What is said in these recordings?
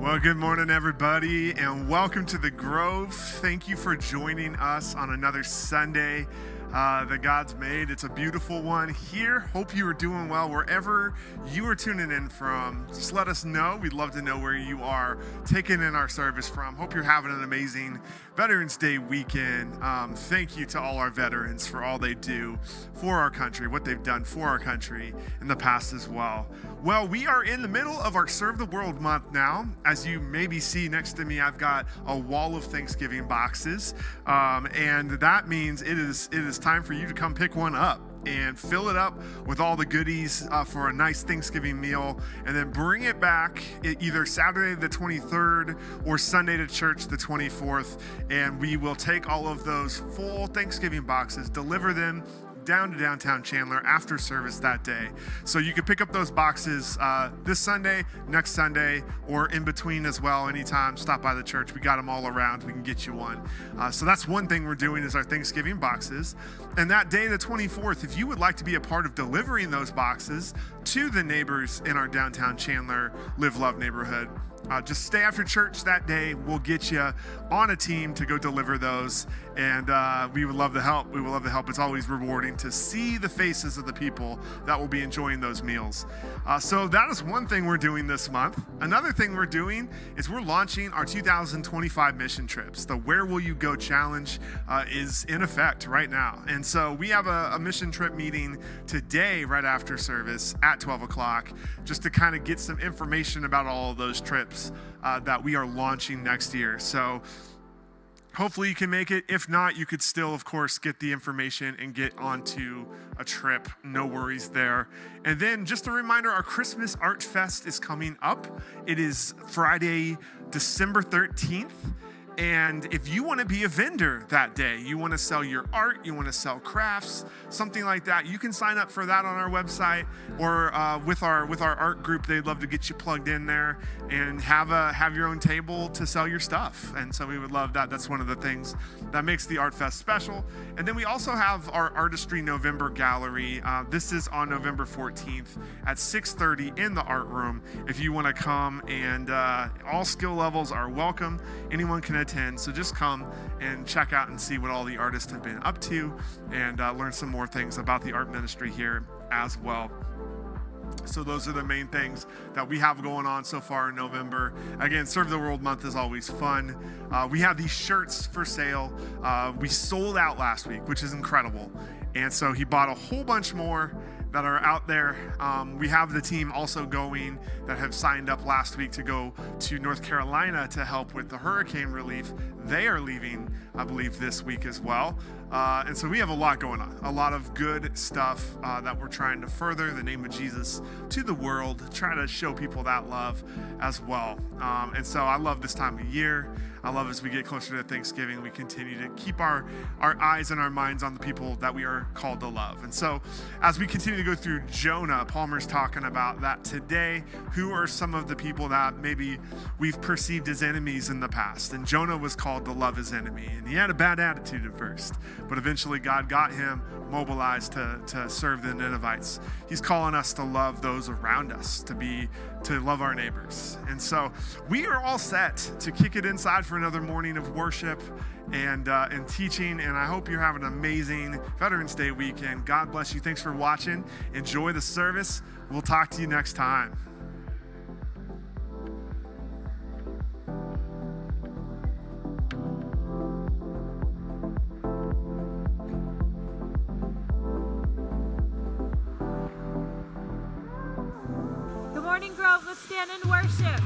Well, good morning, everybody, and welcome to the Grove. Thank you for joining us on another Sunday that God's made. It's a beautiful one here. Hope you are doing well wherever you are tuning in from. Just let us know. We'd love to know where you are taking in our service from. Hope you're having an amazing Veterans Day weekend. Thank you to all our veterans for all they do for our country, what they've done for our country in the past as well. Well, we are in the middle of our Serve the World month now. As you maybe see next to me, I've got a wall of Thanksgiving boxes, and that means it is time for you to come pick one up and fill it up with all the goodies for a nice Thanksgiving meal, and then bring it back either Saturday the 23rd or Sunday to church the 24th, and we will take all of those full Thanksgiving boxes, deliver them down to downtown Chandler after service that day. So you can pick up those boxes this Sunday, next Sunday, or in between as well. Anytime, stop by the church. We got them all around. We can get you one. So that's one thing we're doing is our Thanksgiving boxes. And that day, the 24th, if you would like to be a part of delivering those boxes to the neighbors in our downtown Chandler Live Love neighborhood, just stay after church that day. We'll get you on a team to go deliver those, and we would love the help. We would love the help. It's always rewarding to see the faces of the people that will be enjoying those meals. So that is one thing we're doing this month. Another thing we're doing is we're launching our 2025 mission trips. The Where Will You Go Challenge is in effect right now. And so we have a mission trip meeting today right after service at 12 o'clock just to kind of get some information about all of those trips that we are launching next year. So hopefully you can make it. If not, you could still, of course, get the information and get onto a trip. No worries there. And then just a reminder, our Christmas Art Fest is coming up. It is Friday, December 13th. And if you want to be a vendor that day, you want to sell your art, you want to sell crafts, something like that, you can sign up for that on our website or with our art group. They'd love to get you plugged in there and have your own table to sell your stuff. And so we would love that. That's one of the things that makes the Art Fest special. And then we also have our Artistry November Gallery. This is on November 14th at 6:30 in the art room. If you want to come, and all skill levels are welcome. Anyone can attend, so just come and check out and see what all the artists have been up to, and learn some more things about the art ministry here as well. So those are the main things that we have going on so far in November. Again, Serve the World Month is always fun. We have these shirts for sale. We sold out last week, which is incredible, and so he bought a whole bunch more that are out there. We have the team also going that have signed up last week to go to North Carolina to help with the hurricane relief. They are leaving, I believe, this week as well. And so we have a lot going on, a lot of good stuff that we're trying to further the name of Jesus to the world, try to show people that love as well. And so I love this time of year. I love as we get closer to Thanksgiving, we continue to keep our eyes and our minds on the people that we are called to love. And so as we continue to go through Jonah, Palmer's talking about that today. Who are some of the people that maybe we've perceived as enemies in the past? And Jonah was called to love his enemy. And he had a bad attitude at first, but eventually God got him mobilized to serve the Ninevites. He's calling us to love those around us, to love our neighbors. And so we are all set to kick it inside for another morning of worship and teaching. And I hope you're having an amazing Veterans Day weekend. God bless you. Thanks for watching. Enjoy the service. We'll talk to you next time. Good morning, Grove. Let's stand and worship.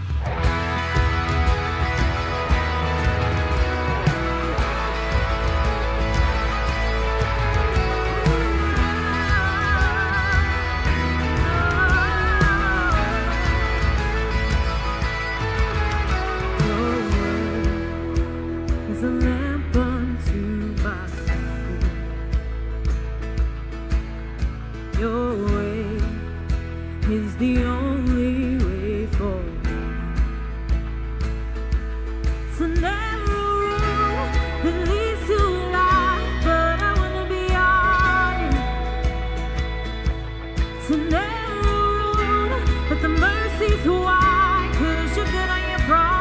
Is the only way forward. It's a narrow road that leads to life, but I wanna be on it. It's a narrow road, but the mercy's wide, 'cause you're good on your promise.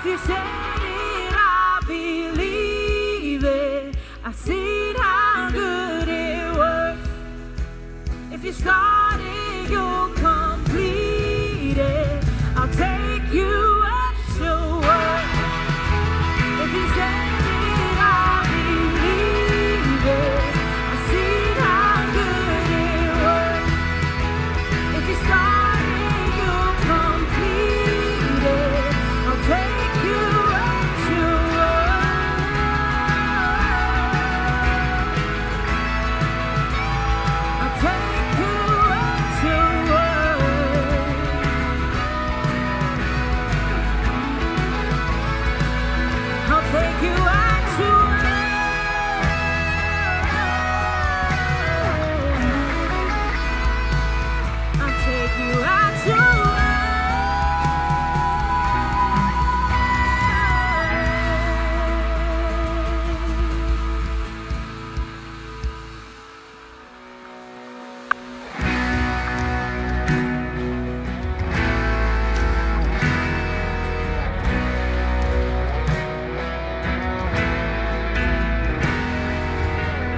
If you said it, I believe it. I've seen how good it works. If you started, you'll complete it. I'll take you at your word. If you said it, I believe it. I've seen how good it works. If you started, you'll complete it. I'll take you at your word. I'll take you at your word. I'll take you at your word. I'll take you at your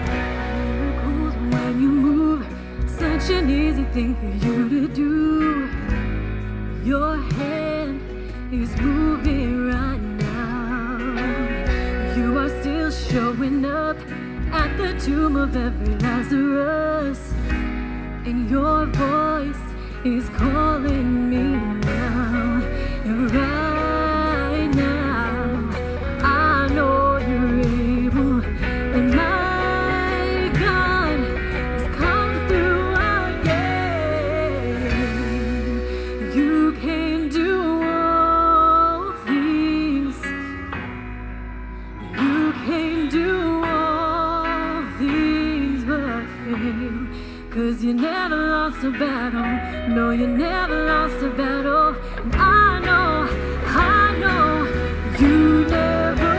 Miracles when you move, such an easy thing for you to do. Your hand is moving right now. You are still showing up at the tomb of every Lazarus, and your voice is calling me now. And right now, I know you're able, and my God has come through again. You can do all things. You can do all things but fail. 'Cause you never lost a battle. No, you never lost a battle. And I know you never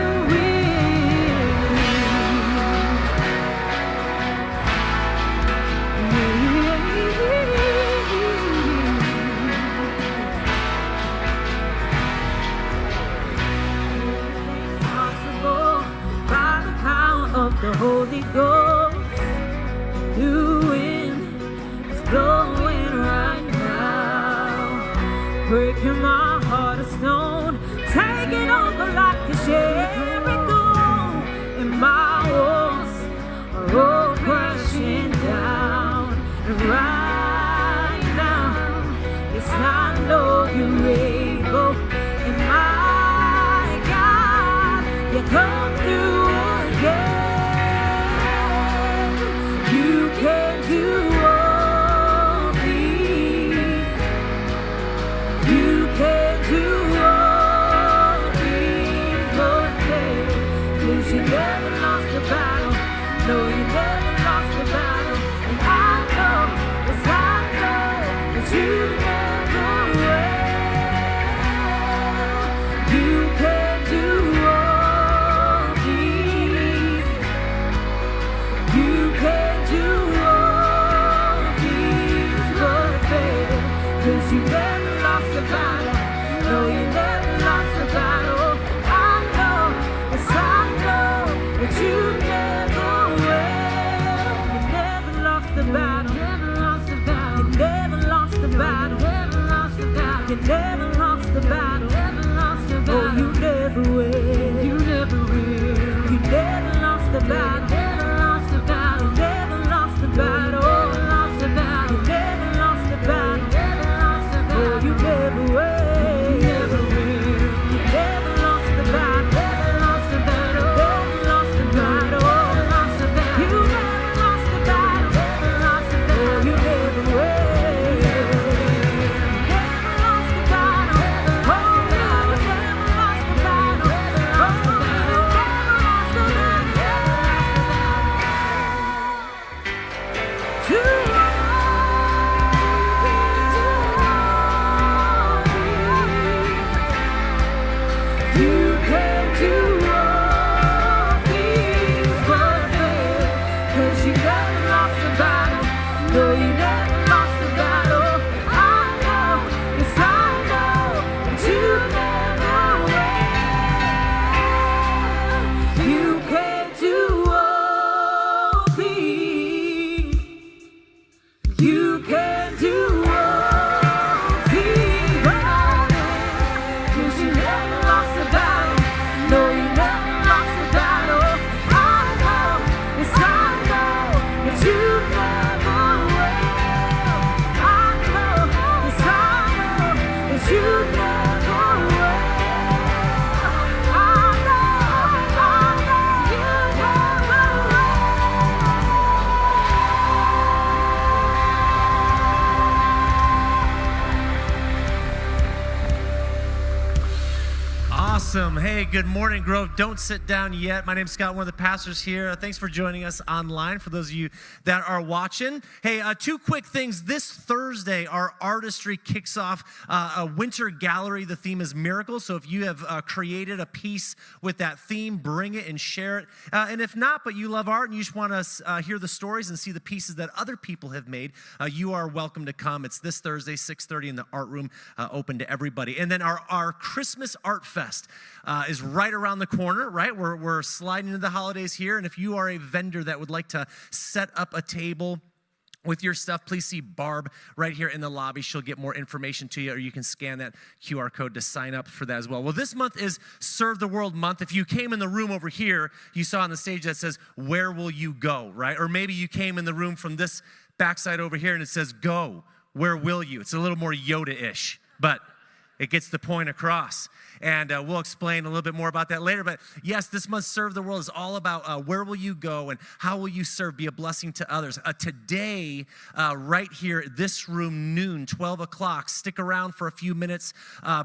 Everything's possible by the power of the Holy Ghost. New wind is blowing right now, breaking my heart of stone, taking over like a Jericho, and my walls are all crashing down. And right now, yes, I know you're able, and my God, you come through again. You can do all things. You can do all things but fail. 'Cause you never lost a battle. No, you never lost a battle. And I know, yes, I know that you never will. You can do all things. You can do all things but fail. 'Cause you never lost a battle. No, you never lost a battle. I know, yes, I know that you never will. You never lost a battle. Never lost a battle. You never lost a battle. Never lost a battle. You never lost a battle. Never lost a battle. Oh, you never will. You never will. You never lost a battle. Never lost a battle. Never lost a battle. Never lost a battle. You never lost a battle. Never lost a battle. Oh, you never will. You never will. You never lost a battle. Never lost a battle. Never lost a battle. Never lost a battle. You never lost a battle. Never lost a battle. Oh, you never will. Never lost a battle. Oh, you never lost Awesome. Hey, good morning, Grove. Don't sit down yet. My name's Scott, one of the pastors here. Thanks for joining us online, for those of you that are watching. Hey, two quick things. This Thursday, our artistry kicks off a winter gallery. The theme is miracles. So if you have created a piece with that theme, bring it and share it. And if not, but you love art and you just want to hear the stories and see the pieces that other people have made, you are welcome to come. It's this Thursday, 6:30 in the art room, open to everybody. And then our Christmas Art Fest is right around the corner, right? We're sliding into the holidays here, and if you are a vendor that would like to set up a table with your stuff, please see Barb right here in the lobby. She'll get more information to you, or you can scan that QR code to sign up for that as well. Well, this month is Serve the World Month. If you came in the room over here, you saw on the stage that says, "Where will you go?" Right? Or maybe you came in the room from this backside over here and it says, "Go, where will you?" It's a little more Yoda-ish, but it gets the point across. And we'll explain a little bit more about that later. But yes, this month, Serve the World is all about where will you go and how will you serve, be a blessing to others. Today, right here, this room, noon, 12 o'clock. Stick around for a few minutes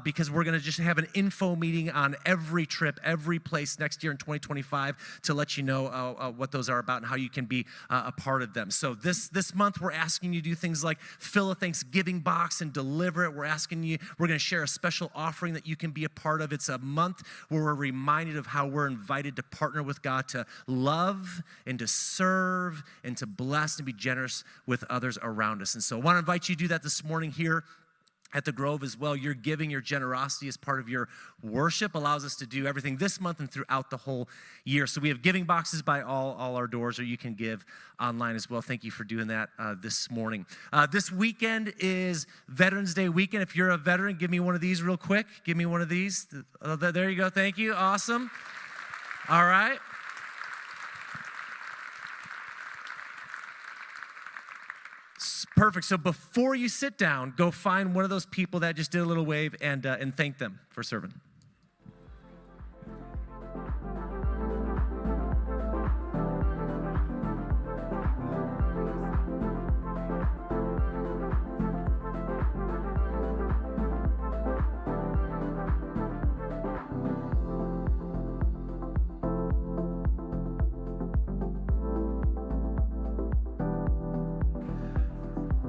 because we're going to just have an info meeting on every trip, every place next year in 2025 to let you know what those are about and how you can be a part of them. So this month, we're asking you to do things like fill a Thanksgiving box and deliver it. We're going to share a special offering that you can be a part of. It's a month where we're reminded of how we're invited to partner with God to love and to serve and to bless and be generous with others around us. And so I want to invite you to do that this morning here at the Grove as well. Your giving, your generosity as part of your worship allows us to do everything this month and throughout the whole year. So we have giving boxes by all our doors, or you can give online as well. Thank you for doing that this morning. This weekend is Veterans Day weekend. If you're a veteran, give me one of these real quick. Give me one of these. There you go. Thank you. Awesome. All right. Perfect. So before you sit down, go find one of those people that just did a little wave and thank them for serving.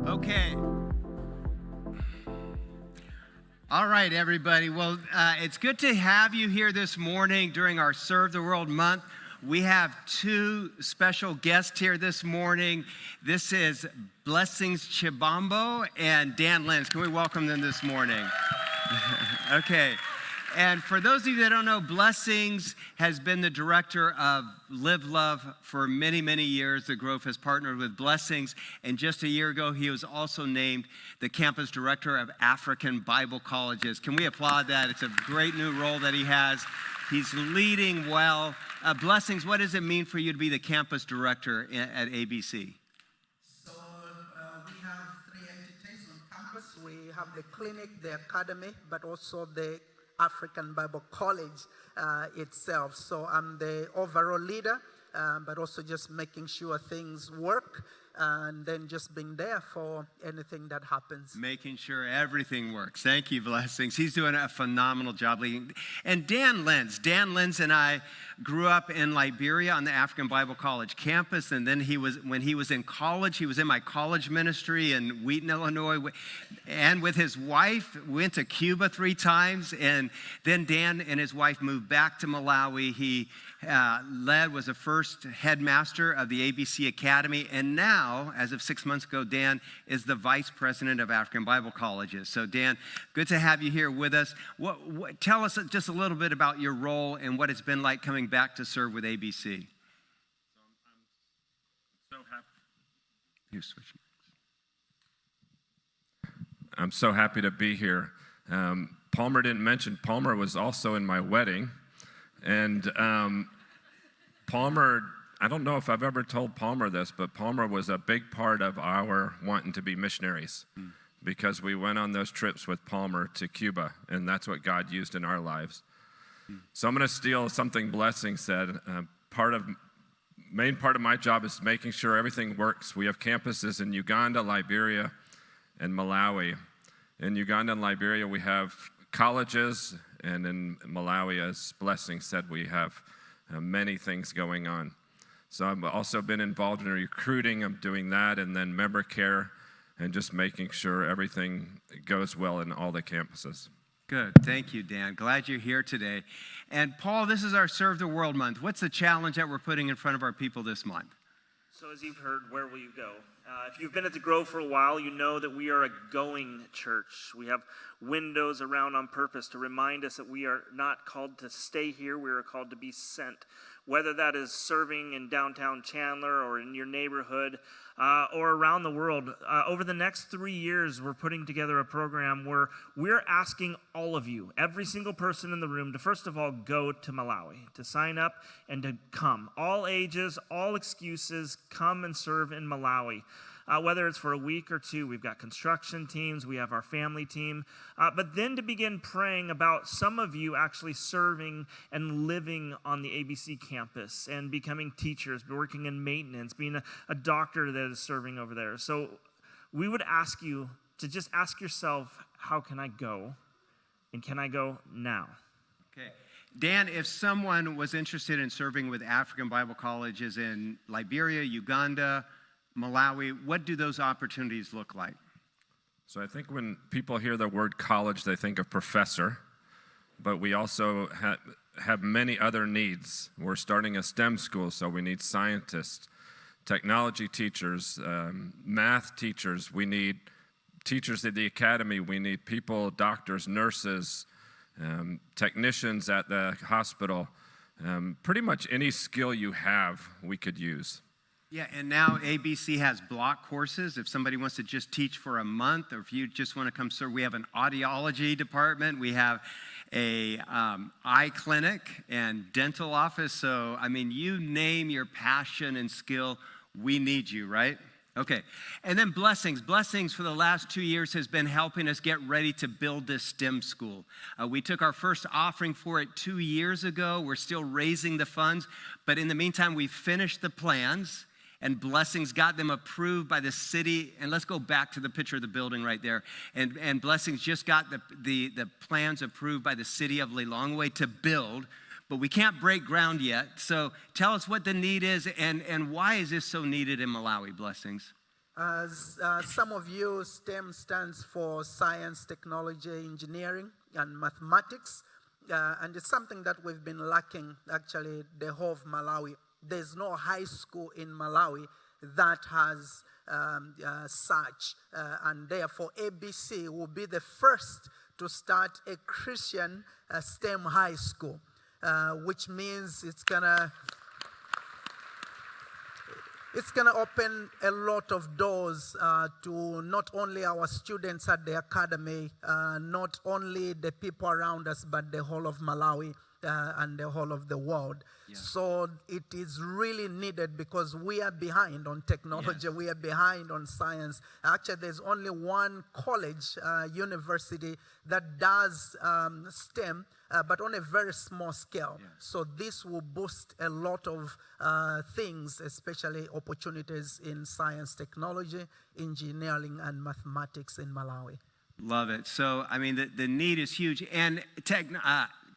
Okay. All right, everybody. Well, it's good to have you here this morning during our Serve the World Month. We have two special guests here this morning. This is Blessings Chibambo and Dan Lenz. Can we welcome them this morning? Okay. And for those of you that don't know, Blessings has been the director of Live Love for many, many years. The Grove has partnered with Blessings. And just a year ago, he was also named the campus director of African Bible Colleges. Can we applaud that? It's a great new role that he has. He's leading well. Blessings, what does it mean for you to be the campus director at ABC? So we have three entities on campus. We have the clinic, the academy, but also the African Bible College itself. So I'm the overall leader, but also just making sure things work and then just being there for anything that happens. Making sure everything works. Thank you, Blessings. He's doing a phenomenal job leading. And Dan Lenz and I grew up in Liberia on the African Bible College campus, and then when he was in college, he was in my college ministry in Wheaton, Illinois, and with his wife, went to Cuba 3 times, and then Dan and his wife moved back to Malawi. He was the first headmaster of the ABC Academy, and now, as of 6 months ago, Dan is the vice president of African Bible Colleges. So Dan, good to have you here with us. Tell us just a little bit about your role and what it's been like coming back to serve with ABC. So I'm so happy. You're switching. I'm so happy to be here. Palmer didn't mention, Palmer was also in my wedding. And Palmer, I don't know if I've ever told Palmer this, but Palmer was a big part of our wanting to be missionaries because we went on those trips with Palmer to Cuba, and that's what God used in our lives. So I'm going to steal something Blessing said. Main part of my job is making sure everything works. We have campuses in Uganda, Liberia, and Malawi. In Uganda and Liberia, we have colleges And in Malawi, as Blessing said, we have many things going on. So I've also been involved in recruiting. I'm doing that, and then member care, and just making sure everything goes well in all the campuses. Good. Thank you, Dan. Glad you're here today. And Paul, this is our Serve the World month. What's the challenge that we're putting in front of our people this month? So as you've heard, where will you go? If you've been at the Grove for a while, you know that we are a going church. We have windows around on purpose to remind us that we are not called to stay here. We are called to be sent. Whether that is serving in downtown Chandler or in your neighborhood or around the world. Over the next 3 years, we're putting together a program where we're asking all of you, every single person in the room, to first of all go to Malawi, to sign up and to come. All ages, all excuses, come and serve in Malawi. Whether it's for a week or two, we've got construction teams, we have our family team, but then to begin praying about some of you actually serving and living on the ABC campus and becoming teachers, working in maintenance, being a doctor that is serving over there. So we would ask you to just ask yourself, how can I go? And can I go now? Okay. Dan, if someone was interested in serving with African Bible colleges in Liberia, Uganda, Malawi, what do those opportunities look like? So I think when people hear the word college, they think of professor, but we also have many other needs. We're starting a STEM school, so we need scientists, technology teachers, math teachers. We need teachers at the academy. We need people, doctors, nurses, technicians at the hospital. Pretty much any skill you have, we could use. Yeah, and now ABC has block courses. If somebody wants to just teach for a month, or if you just want to come serve, we have an audiology department. We have a eye clinic and dental office. So, I mean, you name your passion and skill, we need you, right? Okay, and then Blessings. Blessings for the last 2 years has been helping us get ready to build this STEM school. We took our first offering for it 2 years ago. We're still raising the funds, but in the meantime, we finished the plans, and Blessings got them approved by the city. And let's go back to the picture of the building right there. And Blessings just got the plans approved by the city of Lilongwe to build, but we can't break ground yet. So tell us what the need is and why is this so needed in Malawi, Blessings? As some of you, STEM stands for science, technology, engineering, and mathematics. And it's something that we've been lacking, actually, the whole of Malawi. There's no high school in Malawi that has such. And therefore, ABC will be the first to start a Christian STEM high school, which means it's gonna open a lot of doors to not only our students at the academy, not only the people around us, but the whole of Malawi and the whole of the world. Yeah. So it is really needed because we are behind on technology, we are behind on science. Actually, there's only one college, university that does STEM, but on a very small scale. Yeah. So this will boost a lot of things, especially opportunities in science, technology, engineering, and mathematics in Malawi. Love it. So, I mean, the need is huge. And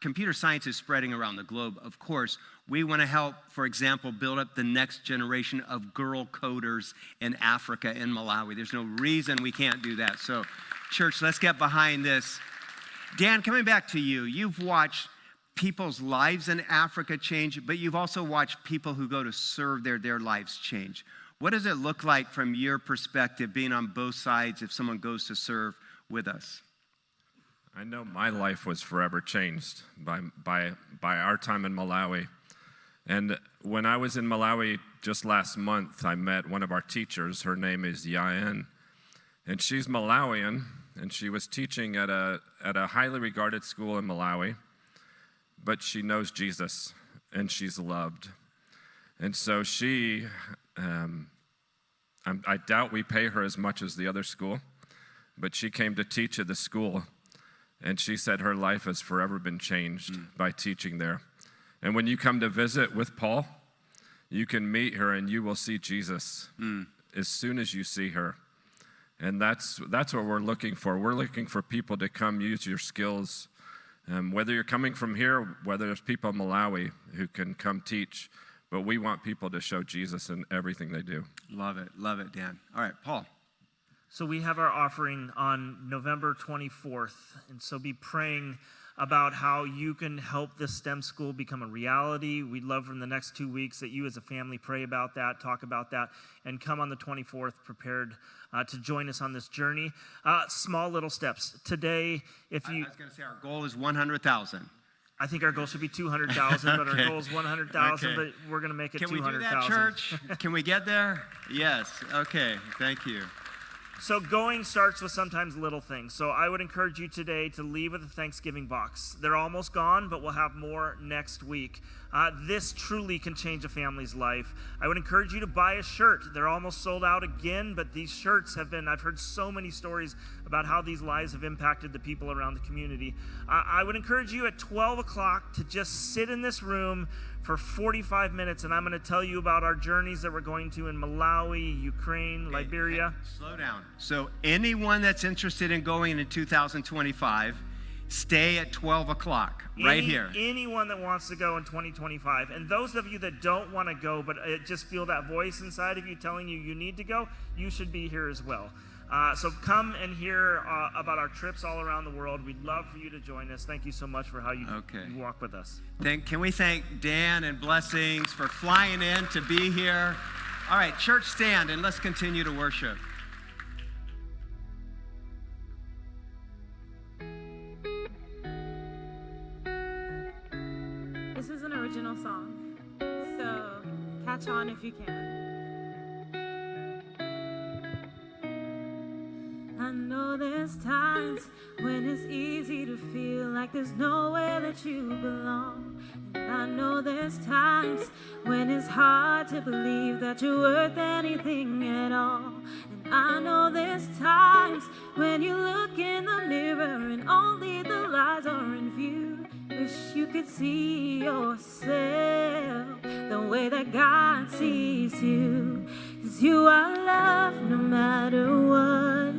computer science is spreading around the globe, of course. We want to help, for example, build up the next generation of girl coders in Africa, in Malawi. There's no reason we can't do that. So, church, let's get behind this. Dan, coming back to you, you've watched people's lives in Africa change, but you've also watched people who go to serve their lives change. What does it look like from your perspective, being on both sides if someone goes to serve with us? I know my life was forever changed by our time in Malawi. And when I was in Malawi just last month, I met one of our teachers. Her name is Yaen, and she's Malawian, and she was teaching at a highly regarded school in Malawi, but she knows Jesus, and she's loved. And so she, I doubt we pay her as much as the other school, but she came to teach at the school, and she said her life has forever been changed by teaching there. And when you come to visit with Paul, you can meet her and you will see Jesus as soon as you see her. And that's what we're looking for. We're looking for people to come use your skills Whether you're coming from here, whether there's people in Malawi who can come teach, but we want people to show Jesus in everything they do. Love it, Dan. All right, Paul. So we have our offering on November 24th, and so be praying about how you can help this STEM school become a reality. We'd love from the next 2 weeks that you as a family pray about that, talk about that, and come on the 24th prepared to join us on this journey. Small little steps. Today, if you... I was going to say our goal is 100,000. I think our goal should be 200,000, but our goal is 100,000, but we're going to make it 200,000. Can we do that, church? Can we get there? Yes. Okay. Thank you. So going starts with sometimes little things. So I would encourage you today to leave with a Thanksgiving box. They're almost gone, but we'll have more next week. This truly can change a family's life. I would encourage you to buy a shirt. They're almost sold out again, but these shirts have been, I've heard so many stories about how these lives have impacted the people around the community. I would encourage you at 12 o'clock to just sit in this room for 45 minutes, and I'm going to tell you about our journeys that we're going to in Malawi, Ukraine, Liberia. Slow down. So anyone that's interested in going in 2025, stay at 12 o'clock right here. Anyone that wants to go in 2025. And those of you that don't want to go, but just feel that voice inside of you telling you need to go, you should be here as well. So come and hear about our trips all around the world. We'd love for you to join us. Thank you so much for how you walk with us. Can we thank Dan and Blessings for flying in to be here? All right, church, stand and let's continue to worship. This is an original song, so catch on if you can. I know there's times when it's easy to feel like there's nowhere that you belong. And I know there's times when it's hard to believe that you're worth anything at all. And I know there's times when you look in the mirror and only the lies are in view. Wish you could see yourself the way that God sees you. 'Cause you are loved no matter what,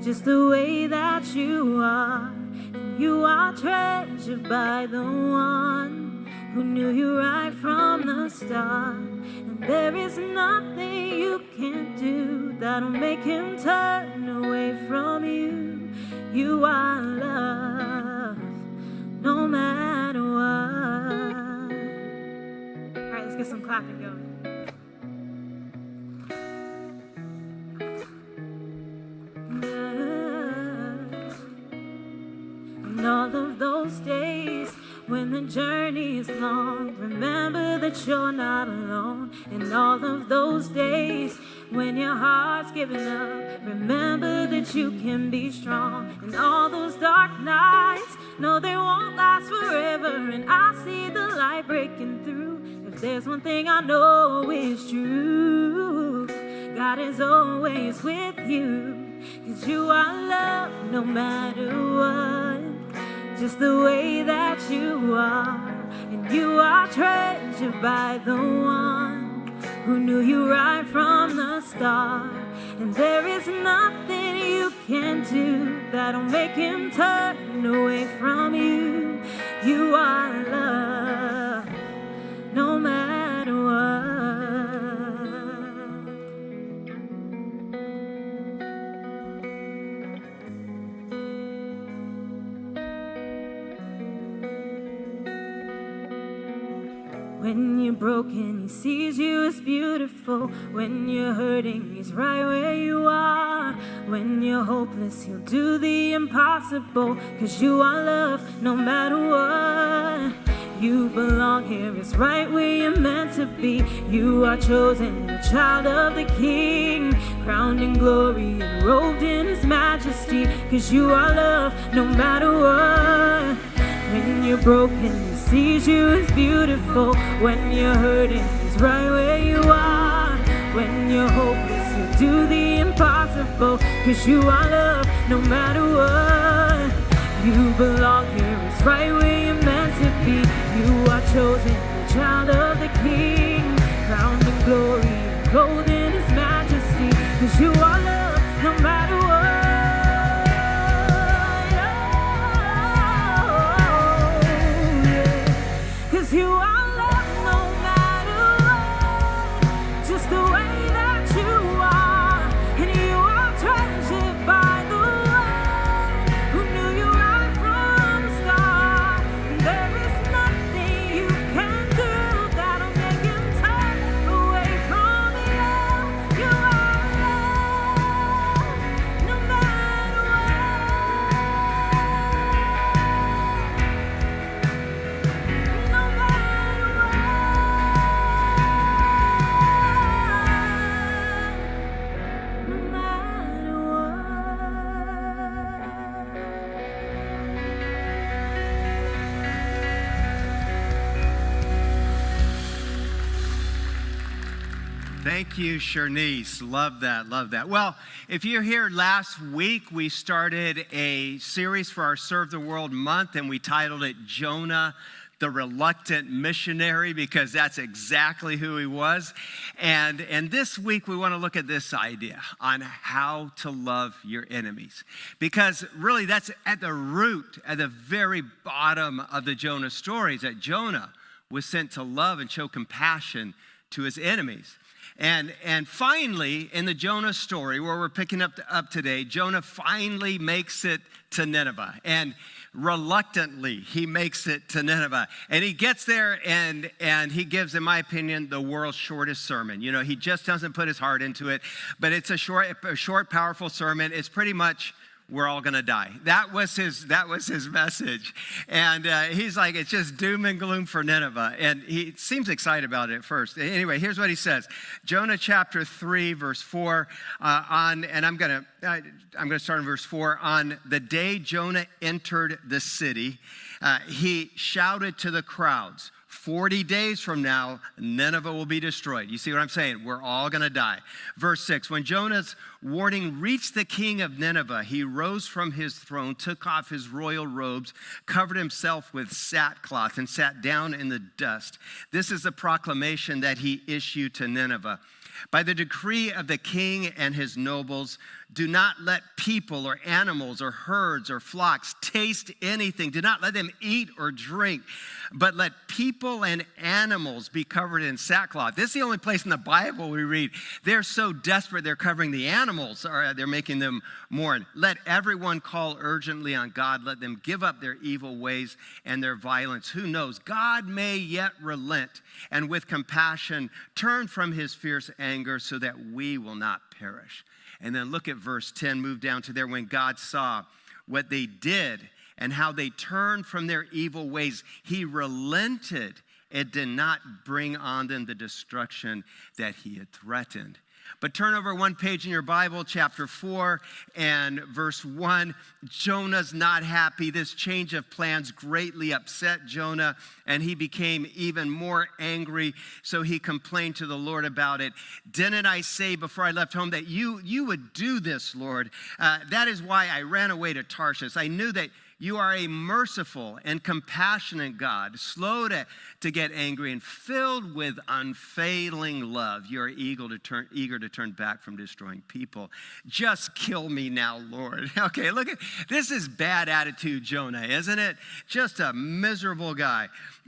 just the way that you are. And you are treasured by the one who knew you right from the start. And there is nothing you can do that'll make him turn away from you. You are loved no matter what. All right, let's get some clapping going. And all of those days when the journey is long, remember that you're not alone. And all of those days when your heart's giving up, remember that you can be strong. And all those dark nights, no, they won't last forever. And I see the light breaking through. If there's one thing I know is true, God is always with you. 'Cause you are loved no matter what, just the way that you are. And you are treasured by the one who knew you right from the start. And there is nothing you can do that'll make him turn away from you. You are loved no matter what. When you're broken, he sees you as beautiful. When you're hurting, he's right where you are. When you're hopeless, he'll do the impossible. 'Cause you are loved no matter what. You belong here, it's right where you're meant to be. You are chosen, the child of the King, crowned in glory and robed in his majesty. 'Cause you are loved no matter what. When you're broken, he sees you as beautiful. When you're hurting, he's right where you are. When you're hopeless, he'll do the impossible. 'Cause you are loved no matter what. You belong here, it's right where you're meant to be. You are chosen, the child of the King, crowned in glory and clothed in his majesty. 'Cause you are loved no matter what. Thank you, Shernice. Love that, love that. Well, if you're here last week, we started a series for our Serve the World month, and we titled it Jonah, the Reluctant Missionary, because that's exactly who he was. And this week, we want to look at this idea on how to love your enemies. Because really, that's at the root, at the very bottom of the Jonah stories, that Jonah was sent to love and show compassion to his enemies. And finally, in the Jonah story, where we're picking up today, Jonah finally makes it to Nineveh. And reluctantly, he makes it to Nineveh. And he gets there and he gives, in my opinion, the world's shortest sermon. You know, he just doesn't put his heart into it. But it's a short, powerful sermon. It's pretty much, we're all going to die. That was his message. And he's like, it's just doom and gloom for Nineveh. And he seems excited about it at first. Anyway, here's what he says. Jonah chapter 3, verse 4, and I'm going to start in verse 4. On the day Jonah entered the city, he shouted to the crowds, 40 days from now, Nineveh will be destroyed. You see what I'm saying? We're all going to die. Verse 6, when Jonah's warning reached the king of Nineveh, he rose from his throne, took off his royal robes, covered himself with sackcloth, and sat down in the dust. This is the proclamation that he issued to Nineveh. By the decree of the king and his nobles, do not let people or animals or herds or flocks taste anything. Do not let them eat or drink, but let people and animals be covered in sackcloth. This is the only place in the Bible we read they're so desperate they're covering the animals, or they're making them mourn. Let everyone call urgently on God. Let them give up their evil ways and their violence. Who knows? God may yet relent and with compassion turn from his fierce anger so that we will not perish. And then look at verse 10, move down to there. When God saw what they did and how they turned from their evil ways, he relented and did not bring on them the destruction that he had threatened. But turn over one page in your Bible, chapter 4 and verse 1. Jonah's not happy. This change of plans greatly upset Jonah, and he became even more angry. So he complained to the Lord about it. Didn't I say before I left home that you would do this, Lord? That is why I ran away to Tarshish. I knew that you are a merciful and compassionate God, slow to get angry and filled with unfailing love. You are eager to turn back from destroying people. Just kill me now, Lord. Okay, look at this is bad attitude, Jonah, isn't it? Just a miserable guy.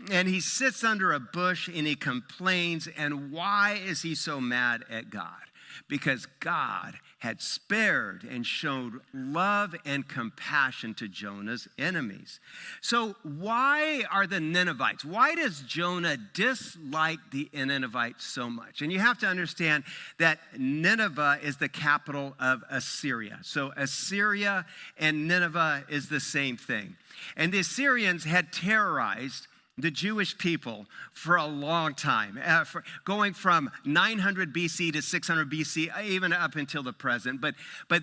And he sits under a bush and he complains. And why is he so mad at God? Because God had spared and showed love and compassion to Jonah's enemies. So why are the Ninevites? Why does Jonah dislike the Ninevites so much? And you have to understand that Nineveh is the capital of Assyria. So Assyria and Nineveh is the same thing. And the Assyrians had terrorized the Jewish people for a long time, going from 900 BC to 600 BC, even up until the present. But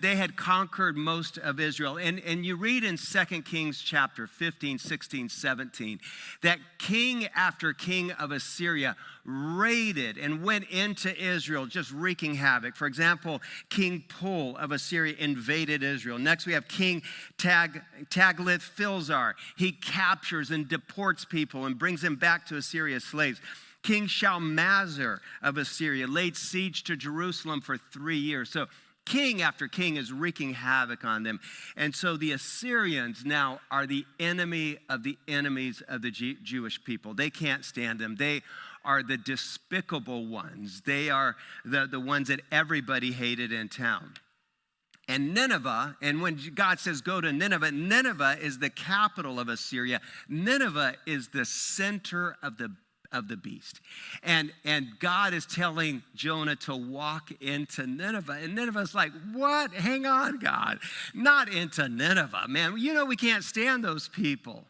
they had conquered most of Israel. And you read in 2 Kings chapter 15, 16, 17, that king after king of Assyria raided and went into Israel, just wreaking havoc. For example, King Pul of Assyria invaded Israel. Next, we have King Tiglath-Pileser. He captures and deports people and brings them back to Assyria as slaves. King Shalmaneser of Assyria laid siege to Jerusalem for 3 years. So king after king is wreaking havoc on them. And so the Assyrians now are the enemy of the enemies of the Jewish people. They can't stand them. They are the despicable ones. They are the ones that everybody hated in town. And Nineveh, and when God says go to Nineveh, Nineveh is the capital of Assyria. Nineveh is the center of the beast. And God is telling Jonah to walk into Nineveh. And Nineveh's like, what? Hang on, God. Not into Nineveh, man. You know we can't stand those people.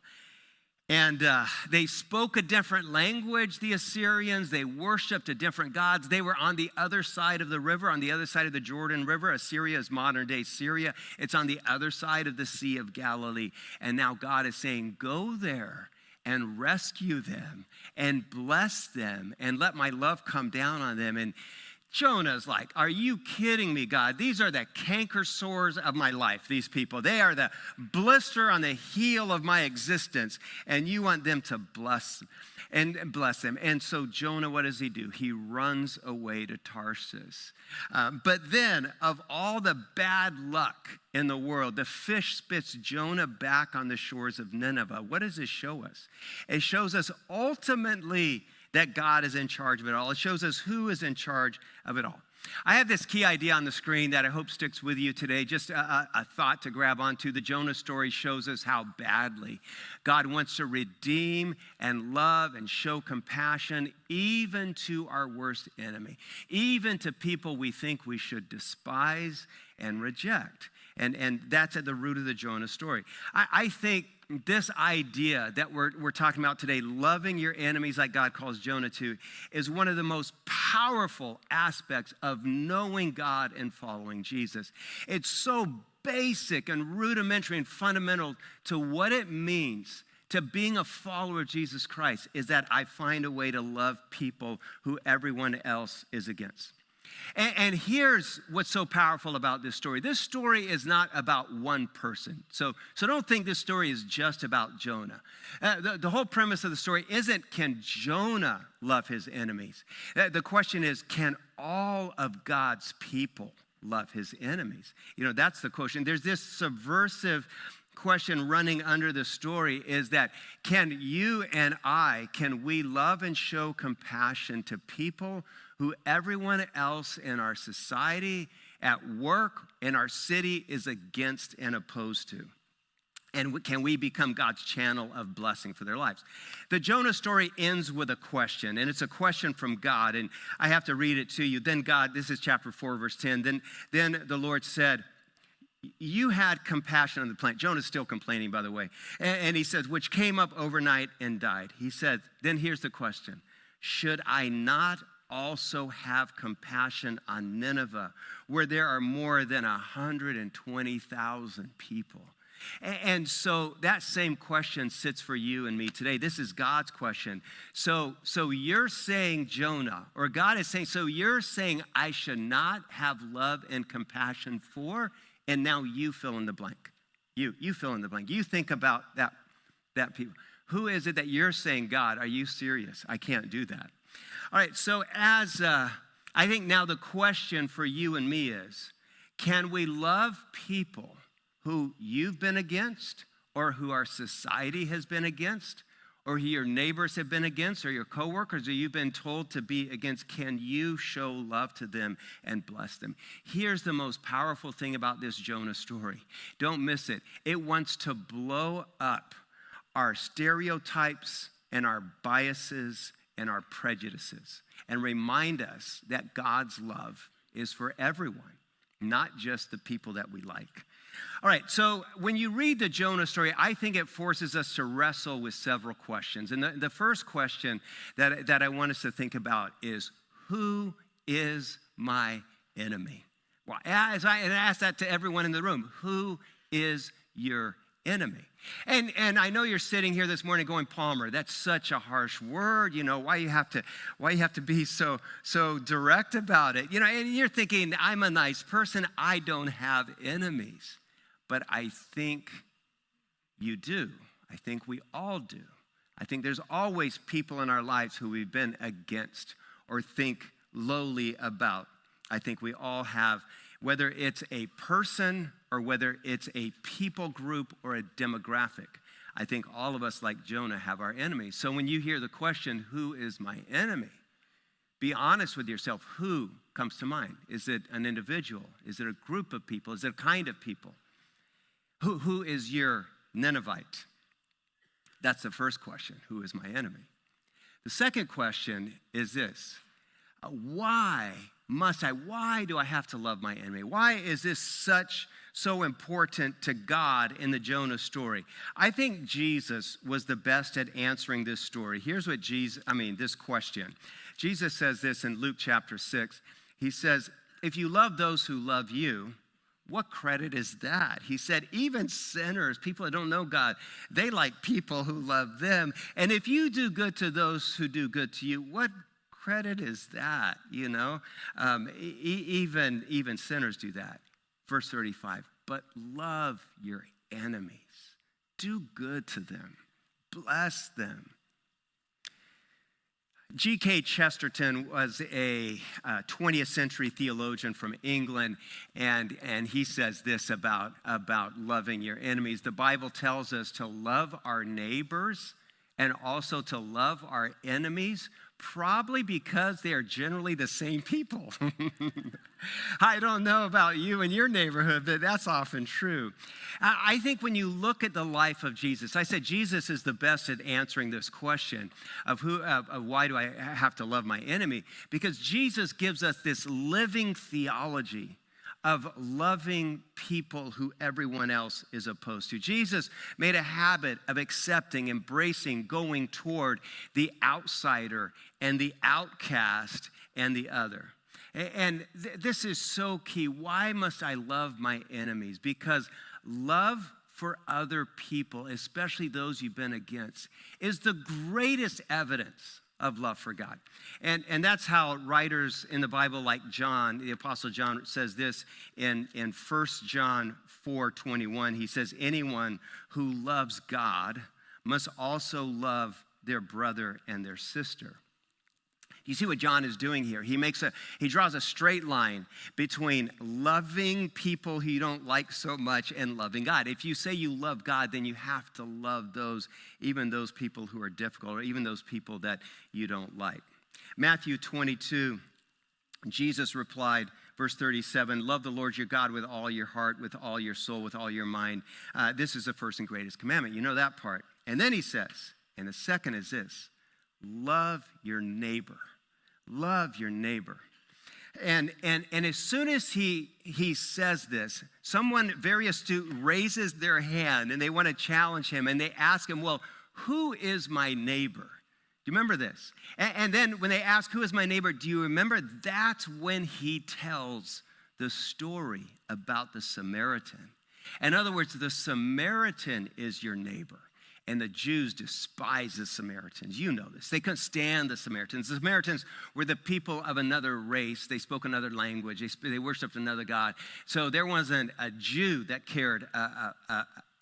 And they spoke a different language, the Assyrians. They worshiped a different gods. They were on the other side of the river, on the other side of the Jordan River. Assyria is modern-day Syria. It's on the other side of the Sea of Galilee. And now God is saying, go there and rescue them and bless them and let my love come down on them. And Jonah's like, are you kidding me, God? These are the canker sores of my life, these people. They are the blister on the heel of my existence, and you want them to bless them. And so Jonah, what does he do? He runs away to Tarsus. But then, of all the bad luck in the world, the fish spits Jonah back on the shores of Nineveh. What does this show us? It shows us ultimately that God is in charge of it all. It shows us who is in charge of it all. I have this key idea on the screen that I hope sticks with you today, just a thought to grab onto. The Jonah story shows us how badly God wants to redeem and love and show compassion even to our worst enemy, even to people we think we should despise and reject. And that's at the root of the Jonah story. I think this idea that we're talking about today, loving your enemies like God calls Jonah to, is one of the most powerful aspects of knowing God and following Jesus. It's so basic and rudimentary and fundamental to what it means to being a follower of Jesus Christ, is that I find a way to love people who everyone else is against. And here's what's so powerful about this story. This story is not about one person. So don't think this story is just about Jonah. The whole premise of the story isn't, can Jonah love his enemies? The question is, can all of God's people love his enemies? You know, that's the question. There's this subversive question running under the story, is that can you and I, can we love and show compassion to people who everyone else in our society, at work, in our city is against and opposed to? And can we become God's channel of blessing for their lives? The Jonah story ends with a question, and it's a question from God, and I have to read it to you. Then God, this is chapter 4, verse 10, then the Lord said, you had compassion on the plant. Jonah's still complaining, by the way. And he says, which came up overnight and died. He said, then here's the question. Should I not also have compassion on Nineveh, where there are more than 120,000 people? And so that same question sits for you and me today. This is God's question. So you're saying, Jonah, or God is saying, so you're saying I should not have love and compassion for, and now you fill in the blank. You fill in the blank. You think about that people. Who is it that you're saying, God, are you serious? I can't do that. All right, so as I think now the question for you and me is, can we love people who you've been against, or who our society has been against, or who your neighbors have been against, or your coworkers, or you've been told to be against? Can you show love to them and bless them? Here's the most powerful thing about this Jonah story. Don't miss it. It wants to blow up our stereotypes and our biases and our prejudices, and remind us that God's love is for everyone, not just the people that we like. All right, so when you read the Jonah story, I think it forces us to wrestle with several questions. And the first question that I want us to think about is, who is my enemy? Well, as I ask that to everyone in the room, who is your enemy? And I know you're sitting here this morning going, Palmer, that's such a harsh word. You know, why you have to be so direct about it? You know, and you're thinking, I'm a nice person. I don't have enemies. But I think you do. I think we all do. I think there's always people in our lives who we've been against or think lowly about. I think we all have, whether it's a person or whether it's a people group or a demographic. I think all of us, like Jonah, have our enemies. So when you hear the question, who is my enemy? Be honest with yourself. Who comes to mind? Is it an individual? Is it a group of people? Is it a kind of people? Who is your Ninevite? That's the first question. Who is my enemy? The second question is this. Why do I have to love my enemy? Why is this so important to God in the Jonah story? I think Jesus was the best at answering this story. Here's what this question. Jesus says this in Luke chapter 6. He says, if you love those who love you, what credit is that? He said, even sinners, people that don't know God, they like people who love them. And if you do good to those who do good to you, what credit is that, you know? Even sinners do that. Verse 35, but love your enemies. Do good to them. Bless them. G.K. Chesterton was a 20th century theologian from England, and he says this about loving your enemies. The Bible tells us to love our neighbors and also to love our enemies, probably because they are generally the same people. I don't know about you and your neighborhood, but that's often true. I think when you look at the life of Jesus, I said Jesus is the best at answering this question of why do I have to love my enemy? Because Jesus gives us this living theology of loving people who everyone else is opposed to. Jesus made a habit of accepting, embracing, going toward the outsider and the outcast and the other. And this is so key. Why must I love my enemies? Because love for other people, especially those you've been against, is the greatest evidence of love for God. And that's how writers in the Bible like John, the Apostle John, says this in 1 John 4:21. He says, anyone who loves God must also love their brother and their sister. You see what John is doing here? He draws a straight line between loving people who you don't like so much and loving God. If you say you love God, then you have to love even those people who are difficult, or even those people that you don't like. Matthew 22, Jesus replied, verse 37, love the Lord your God with all your heart, with all your soul, with all your mind. This is the first and greatest commandment. You know that part. And then he says, and the second is this, love your neighbor. Love your neighbor. And as soon as he says this, someone very astute raises their hand and they want to challenge him, and they ask him, well, who is my neighbor? Do you remember this? And then when they ask, who is my neighbor, do you remember? That's when he tells the story about the Samaritan. In other words, the Samaritan is your neighbor. And the Jews despised the Samaritans. You know this. They couldn't stand the Samaritans. The Samaritans were the people of another race. They spoke another language. They worshiped another God. So there wasn't a Jew that cared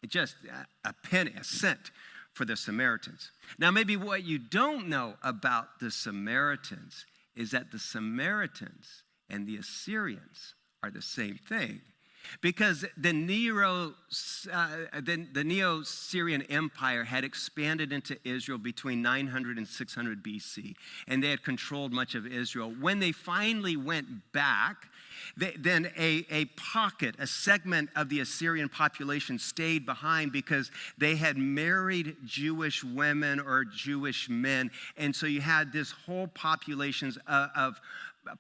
just a penny, a cent for the Samaritans. Now, maybe what you don't know about the Samaritans is that the Samaritans and the Assyrians are the same thing. Because the Neo-Syrian Empire had expanded into Israel between 900 and 600 BC, and they had controlled much of Israel. When they finally went back, then a pocket, a segment of the Assyrian population stayed behind because they had married Jewish women or Jewish men, and so you had this whole populations of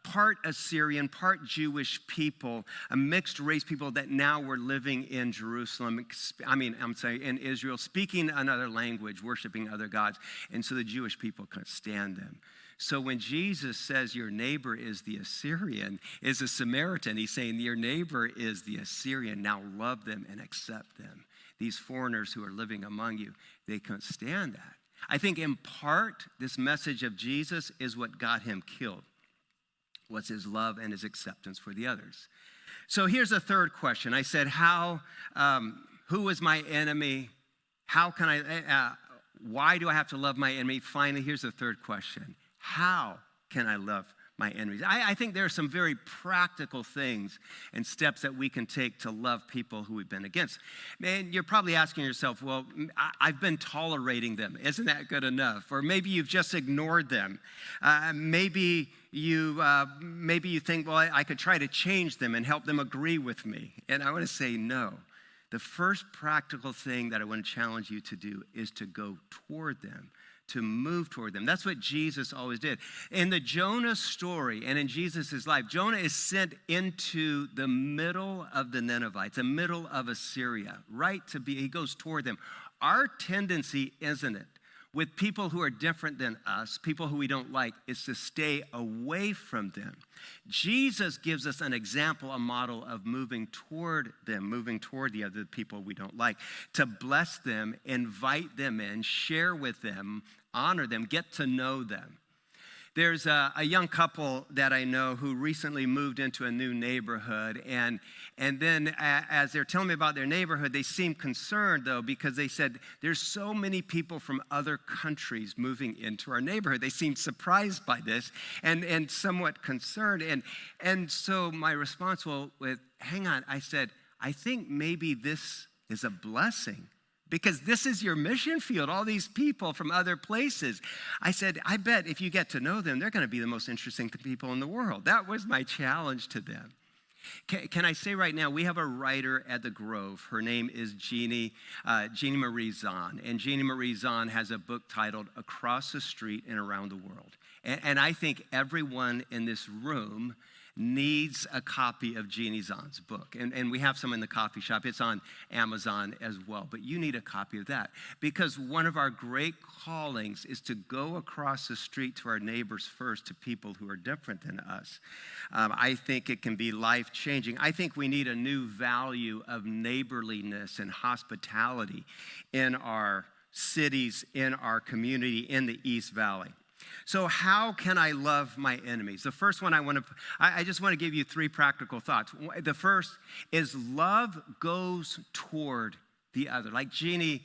part Assyrian, part Jewish people, a mixed race people that now were living in Jerusalem, in Israel, speaking another language, worshiping other gods. And so the Jewish people couldn't stand them. So when Jesus says your neighbor is the Assyrian, is a Samaritan, he's saying your neighbor is the Assyrian. Now love them and accept them. These foreigners who are living among you, they couldn't stand that. I think in part, this message of Jesus is what got him killed. Was his love and his acceptance for the others. So here's a third question. I said, who is my enemy? Why do I have to love my enemy? Finally, here's the third question. How can I love my enemies? I think there are some very practical things and steps that we can take to love people who we've been against. Man, you're probably asking yourself, well, I've been tolerating them. Isn't that good enough? Or maybe you've just ignored them. Maybe you think, well, I could try to change them and help them agree with me. And I want to say no. The first practical thing that I want to challenge you to do is to go toward them, to move toward them. That's what Jesus always did. In the Jonah story and in Jesus' life, Jonah is sent into the middle of the Ninevites, the middle of Assyria, he goes toward them. Our tendency, isn't it, with people who are different than us, people who we don't like, is to stay away from them. Jesus gives us an example, a model of moving toward them, moving toward the other people we don't like, to bless them, invite them in, share with them, honor them, get to know them. There's a young couple that I know who recently moved into a new neighborhood. And then as they're telling me about their neighborhood, they seem concerned, though, because they said, there's so many people from other countries moving into our neighborhood. They seemed surprised by this and somewhat concerned. And so my response, well, hang on, I said, I think maybe this is a blessing, because this is your mission field, all these people from other places. I said, I bet if you get to know them, they're going to be the most interesting people in the world. That was my challenge to them. Can I say right now, we have a writer at the Grove. Her name is Jeannie Marie Zahn. And Jeannie Marie Zahn has a book titled Across the Street and Around the World. And I think everyone in this room needs a copy of Jeannie Zahn's book. And we have some in the coffee shop. It's on Amazon as well. But you need a copy of that, because one of our great callings is to go across the street to our neighbors first, to people who are different than us. I think it can be life-changing. I think we need a new value of neighborliness and hospitality in our cities, in our community, in the East Valley. So how can I love my enemies? The first one I just want to give you 3 practical thoughts. The first is love goes toward the other. Like Jeannie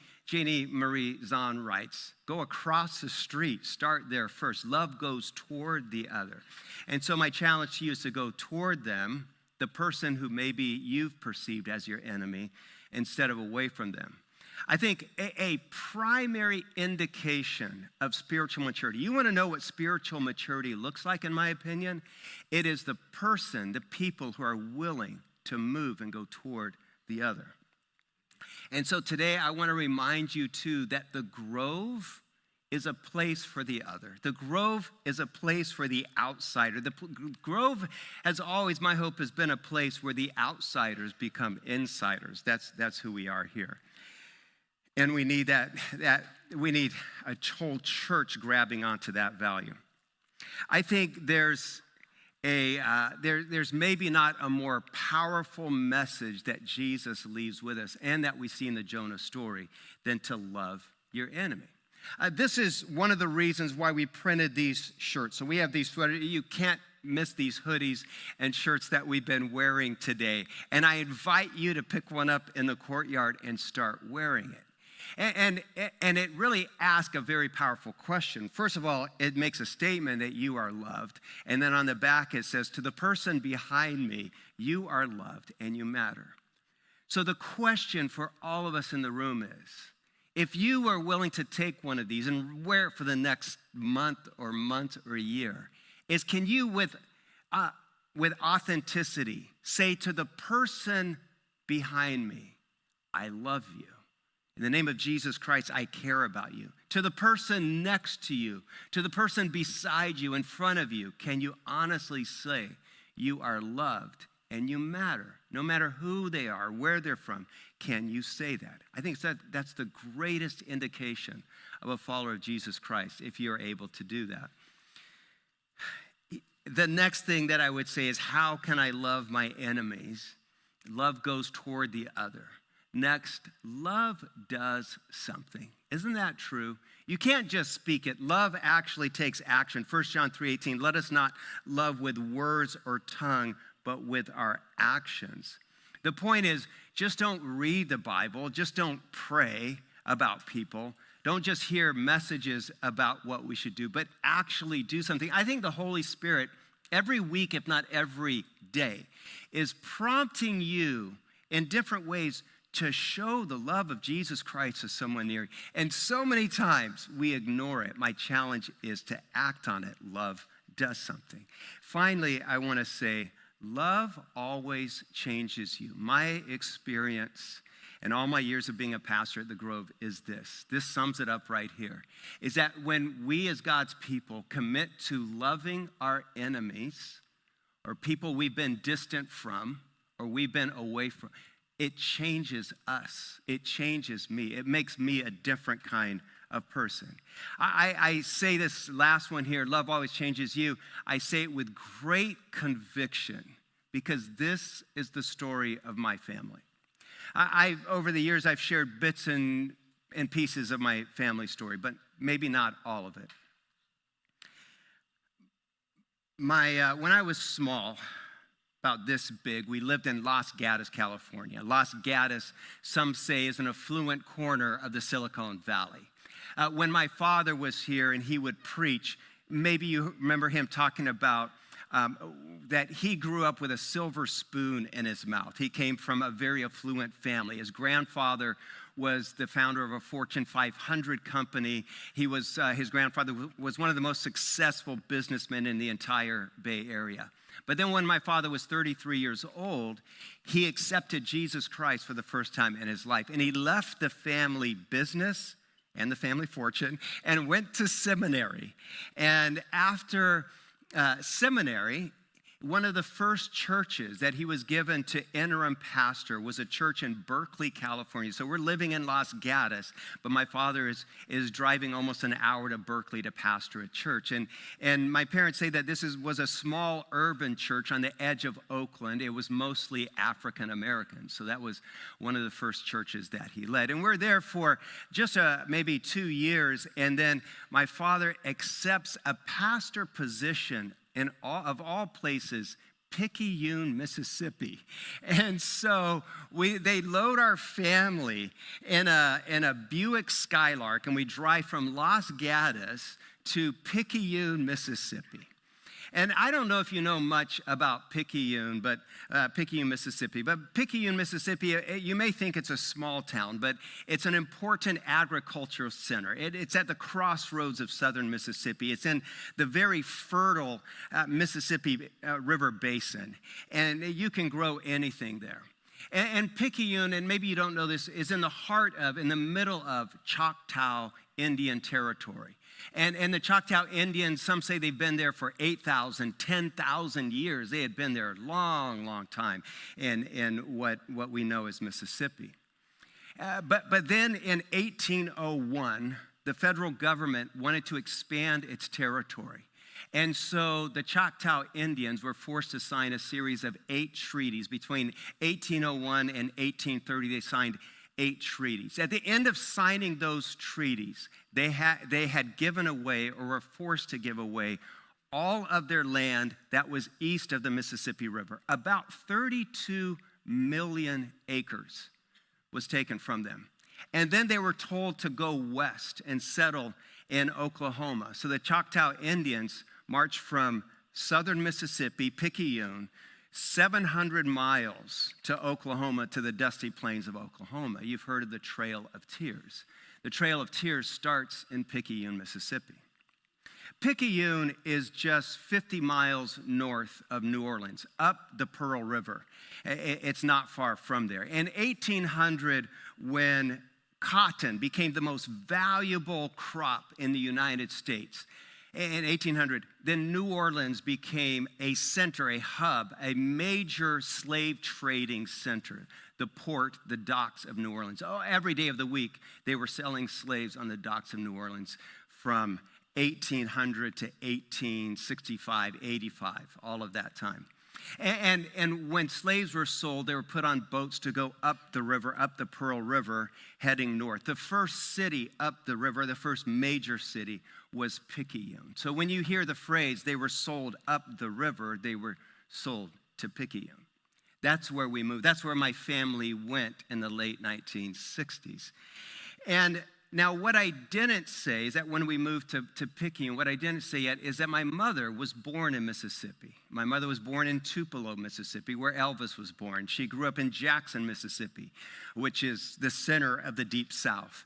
Marie Zahn writes, go across the street, start there first. Love goes toward the other. And so my challenge to you is to go toward them, the person who maybe you've perceived as your enemy, instead of away from them. I think a primary indication of spiritual maturity, you want to know what spiritual maturity looks like, in my opinion? It is the people who are willing to move and go toward the other. And so today I want to remind you, too, that the Grove is a place for the other. The Grove is a place for the outsider. The Grove has always, my hope, has been a place where the outsiders become insiders. That's who we are here. And we need we need a whole church grabbing onto that value. I think there's maybe not a more powerful message that Jesus leaves with us, and that we see in the Jonah story, than to love your enemy. This is one of the reasons why we printed these shirts. So we have these, you can't miss these hoodies and shirts that we've been wearing today. And I invite you to pick one up in the courtyard and start wearing it. And it really asks a very powerful question. First of all, it makes a statement that you are loved. And then on the back it says, to the person behind me, you are loved and you matter. So the question for all of us in the room is, if you were willing to take one of these and wear it for the next month or a year, is can you with authenticity say to the person behind me, I love you. In the name of Jesus Christ, I care about you. To the person next to you, to the person beside you, in front of you, can you honestly say you are loved and you matter? No matter who they are, where they're from, can you say that? I think that's the greatest indication of a follower of Jesus Christ, if you're able to do that. The next thing that I would say is, how can I love my enemies? Love goes toward the other. Next, love does something. Isn't that true? You can't just speak it. Love actually takes action. 1 John 3:18, let us not love with words or tongue, but with our actions. The point is, just don't read the Bible. Just don't pray about people. Don't just hear messages about what we should do, but actually do something. I think the Holy Spirit, every week, if not every day, is prompting you in different ways to show the love of Jesus Christ to someone near you. And so many times we ignore it. My challenge is to act on it. Love does something. Finally, I want to say, love always changes you. My experience and all my years of being a pastor at the Grove is this. This sums it up right here. Is that when we as God's people commit to loving our enemies, or people we've been distant from, or we've been away from, it changes us. It changes me. It makes me a different kind of person. I say this last one here, love always changes you. I say it with great conviction, because this is the story of my family. Over the years, I've shared bits and pieces of my family story, but maybe not all of it. When I was small, about this big, we lived in Los Gatos, California. Los Gatos, some say, is an affluent corner of the Silicon Valley. When my father was here and he would preach, maybe you remember him talking about that he grew up with a silver spoon in his mouth. He came from a very affluent family. His grandfather was the founder of a Fortune 500 company. His grandfather was one of the most successful businessmen in the entire Bay Area. But then when my father was 33 years old, he accepted Jesus Christ for the first time in his life. And he left the family business and the family fortune and went to seminary. And after seminary, one of the first churches that he was given to interim pastor was a church in Berkeley, California. So we're living in Los Gatos, but my father is driving almost an hour to Berkeley to pastor a church. And my parents say that this was a small urban church on the edge of Oakland. It was mostly African American. So that was one of the first churches that he led. And we're there for just maybe 2 years. And then my father accepts a pastor position of all places, Picayune, Mississippi. And so they load our family in a Buick Skylark, and we drive from Los Gatos to Picayune, Mississippi. And I don't know if you know much about Picayune, Mississippi. But Picayune, Mississippi, you may think it's a small town, but it's an important agricultural center. It's at the crossroads of southern Mississippi. It's in the very fertile Mississippi River Basin. And you can grow anything there. And Picayune, and maybe you don't know this, is in the middle of Choctaw Indian Territory. And the Choctaw Indians, some say they've been there for 8,000, 10,000 years. They had been there a long, long time in what we know as Mississippi. But then in 1801, the federal government wanted to expand its territory. And so the Choctaw Indians were forced to sign a series of 8 treaties. Between 1801 and 1830, they signed 8 treaties. At the end of signing those treaties, they had given away or were forced to give away all of their land that was east of the Mississippi River. About 32 million acres was taken from them. And then they were told to go west and settle in Oklahoma. So the Choctaw Indians marched from southern Mississippi, Picayune, 700 miles to Oklahoma, to the dusty plains of Oklahoma. You've heard of the Trail of Tears. The Trail of Tears starts in Picayune, Mississippi. Picayune is just 50 miles north of New Orleans, up the Pearl River. It's not far from there. In 1800, when cotton became the most valuable crop in the United States, in 1800, then New Orleans became a center, a hub, a major slave trading center. The port, the docks of New Orleans. Every day of the week, they were selling slaves on the docks of New Orleans from 1800 to 1865, 85, all of that time. And when slaves were sold, they were put on boats to go up the river, up the Pearl River, heading north. The first city up the river, the first major city, was Picayune. So when you hear the phrase, they were sold up the river, they were sold to Picayune. That's where we moved. That's where my family went in the late 1960s. And now, what I didn't say is that when we moved to Picayune, what I didn't say yet is that my mother was born in Mississippi. My mother was born in Tupelo, Mississippi, where Elvis was born. She grew up in Jackson, Mississippi, which is the center of the Deep South.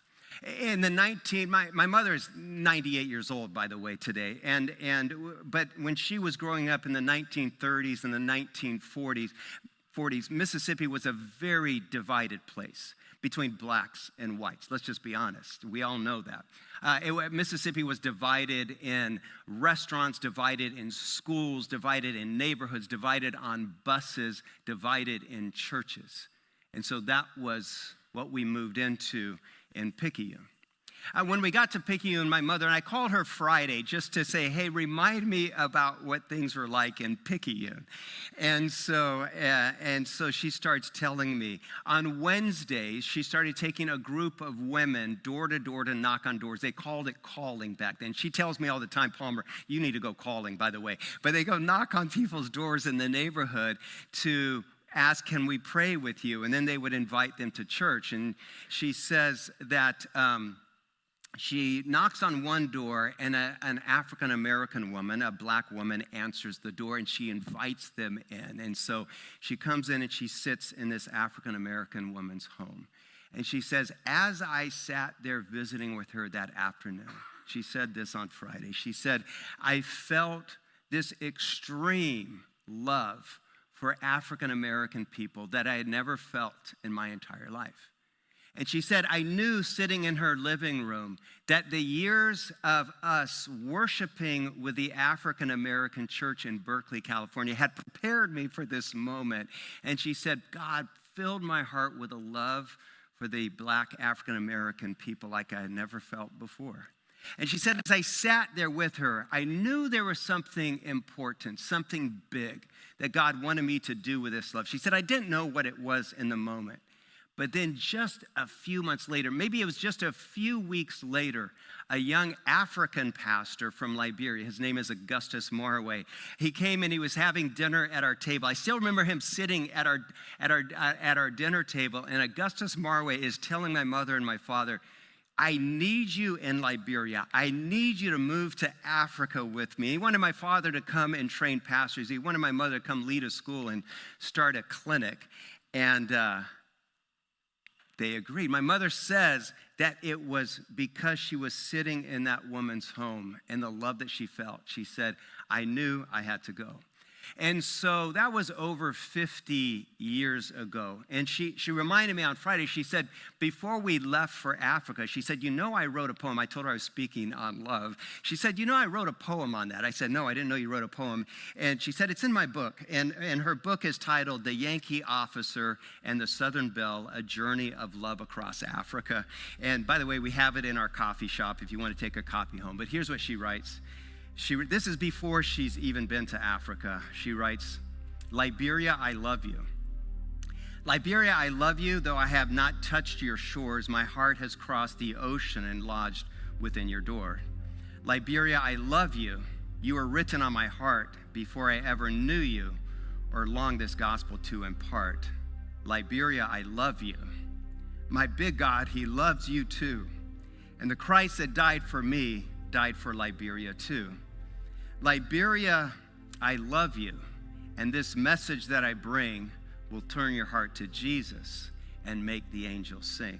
My mother is 98 years old, by the way, today. But when she was growing up in the 1930s and the 1940s, Mississippi was a very divided place between blacks and whites. Let's just be honest. We all know that. Mississippi was divided in restaurants, divided in schools, divided in neighborhoods, divided on buses, divided in churches. And so that was what we moved into in Picayune. When we got to Picayune, my mother, and I called her Friday just to say, hey, remind me about what things were like in Picayune. And so she starts telling me. On Wednesdays, she started taking a group of women door to door to knock on doors. They called it calling back then. She tells me all the time, Palmer, you need to go calling, by the way. But they go knock on people's doors in the neighborhood to ask, can we pray with you? And then they would invite them to church. And she says that she knocks on one door, and an African-American woman, a black woman, answers the door, and she invites them in. And so she comes in, and she sits in this African-American woman's home. And she says, as I sat there visiting with her that afternoon, she said this on Friday. She said, I felt this extreme love for African-American people that I had never felt in my entire life. And she said, I knew sitting in her living room that the years of us worshiping with the African-American church in Berkeley, California, had prepared me for this moment. And she said, God filled my heart with a love for the black African-American people like I had never felt before. And she said, as I sat there with her, I knew there was something important, something big that God wanted me to do with this love. She said, I didn't know what it was in the moment. But then just a few months later, maybe it was just a few weeks later, a young African pastor from Liberia, his name is Augustus Morway, he came and he was having dinner at our table. I still remember him sitting at our dinner table, and Augustus Morway is telling my mother and my father, I need you in Liberia. I need you to move to Africa with me. He wanted my father to come and train pastors. He wanted my mother to come lead a school and start a clinic. And they agreed. My mother says that it was because she was sitting in that woman's home and the love that she felt. She said, I knew I had to go. And so that was over 50 years ago. And she reminded me on Friday, she said, before we left for Africa, she said, you know, I wrote a poem. I told her I was speaking on love. She said, you know, I wrote a poem on that. I said, no, I didn't know you wrote a poem. And she said, it's in my book. And her book is titled The Yankee Officer and the Southern Belle, A Journey of Love Across Africa. And by the way, we have it in our coffee shop if you want to take a copy home. But here's what she writes. This is before she's even been to Africa. She writes, Liberia, I love you. Liberia, I love you, though I have not touched your shores. My heart has crossed the ocean and lodged within your door. Liberia, I love you. You were written on my heart before I ever knew you or longed this gospel to impart. Liberia, I love you. My big God, he loves you too. And the Christ that died for me died for Liberia too. Liberia, I love you, and this message that I bring will turn your heart to Jesus and make the angels sing.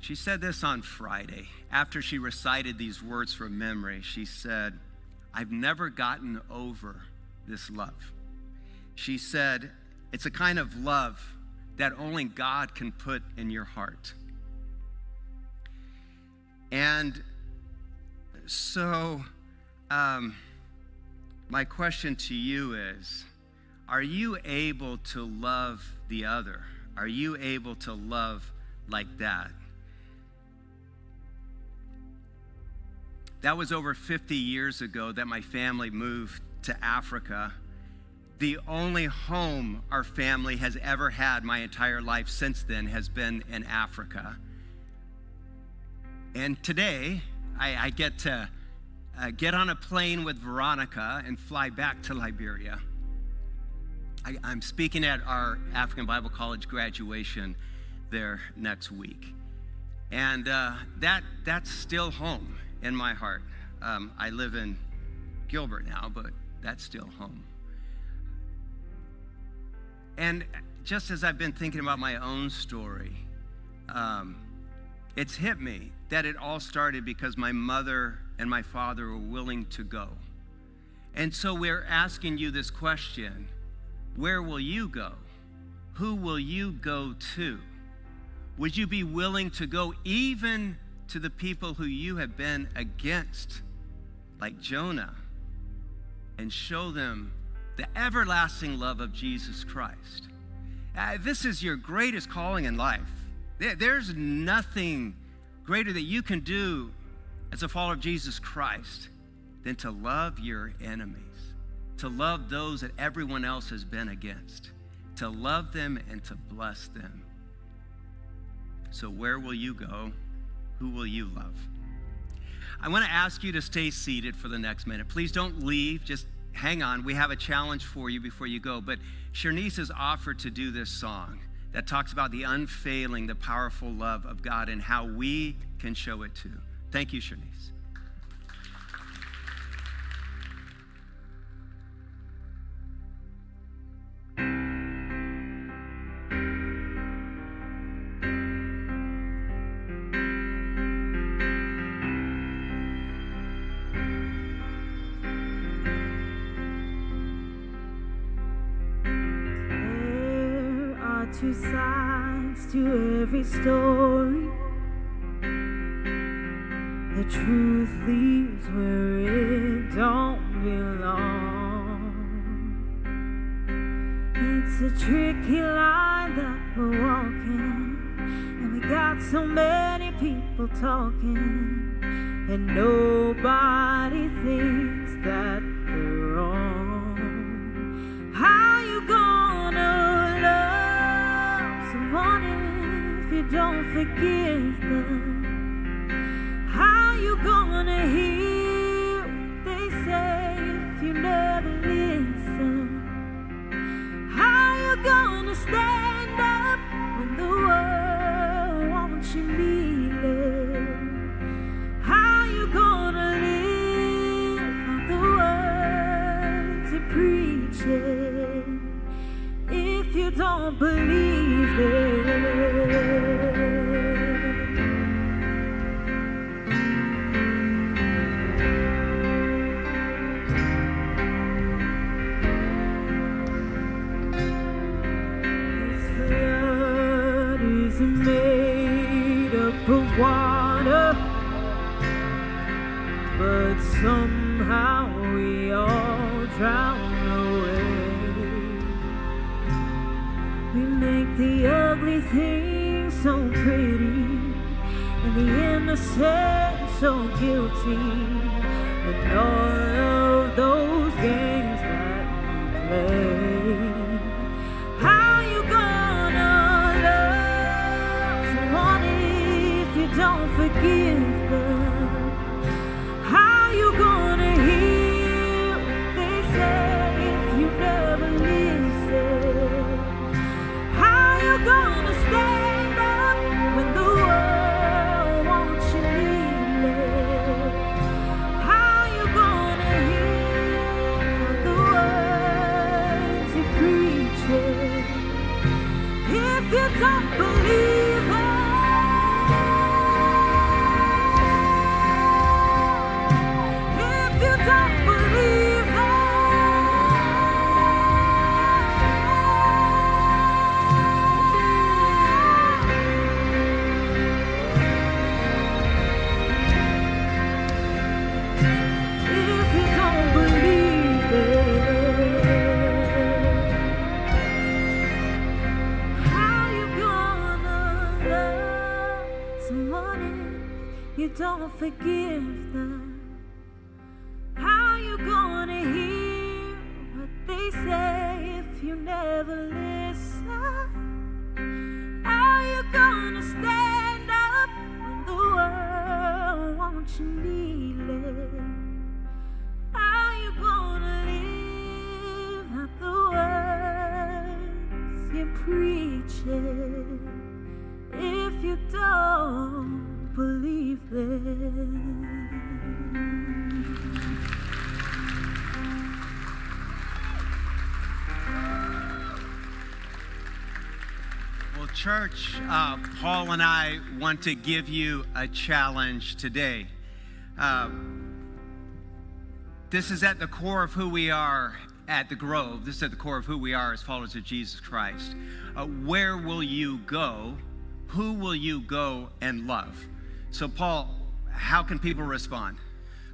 She said this on Friday. After she recited these words from memory, she said, I've never gotten over this love. She said, it's a kind of love that only God can put in your heart. And so, my question to you is, are you able to love the other? Are you able to love like that? That was over 50 years ago that my family moved to Africa. The only home our family has ever had my entire life since then has been in Africa. And today, I get to get on a plane with Veronica and fly back to Liberia. I'm speaking at our African Bible College graduation there next week. And that's still home in my heart. I live in Gilbert now, but that's still home. And just as I've been thinking about my own story, it's hit me that it all started because my mother and my father were willing to go. And so we're asking you this question: where will you go? Who will you go to? Would you be willing to go even to the people who you have been against, like Jonah, and show them the everlasting love of Jesus Christ? This is your greatest calling in life. There's nothing greater that you can do as a follower of Jesus Christ than to love your enemies, to love those that everyone else has been against, to love them and to bless them. So where will you go? Who will you love? I want to ask you to stay seated for the next minute. Please don't leave. Just hang on. We have a challenge for you before you go. But Shernice has offered to do this song that talks about the unfailing, the powerful love of God and how we can show it too. Thank you, Shernice. Two sides to every story. The truth leaves where it don't belong. It's a tricky line that we're walking, and we got so many people talking, and nobody thinks that they're wrong. How you gonna love someone if you don't forgive them? How you gonna hear what they say if you never listen? How you gonna stand up when the world wants you kneeling? How you gonna live out the words you're preaching if you don't believe it? Made up of water, but somehow we all drown away. We make the ugly things so pretty, and the innocent so guilty, and all of those games that we play. How you gonna love someone if you don't forgive them? How you gonna hear what they say if you never listen? How you gonna stand up when the world wants you kneeling? How you gonna hear the words you're preaching if you don't believe it? If you don't believe it? If you don't believe it, how you gonna love someone if you don't forgive them? How you gonna hear what they say if you never listen? How you gonna stand up when the world wants you kneeling? How you gonna live out the words you're preaching if you don't believe it? Well, church, Paul and I want to give you a challenge today. This is at the core of who we are at the Grove. This is at the core of who we are as followers of Jesus Christ. Where will you go? Who will you go and love? So, Paul, how can people respond?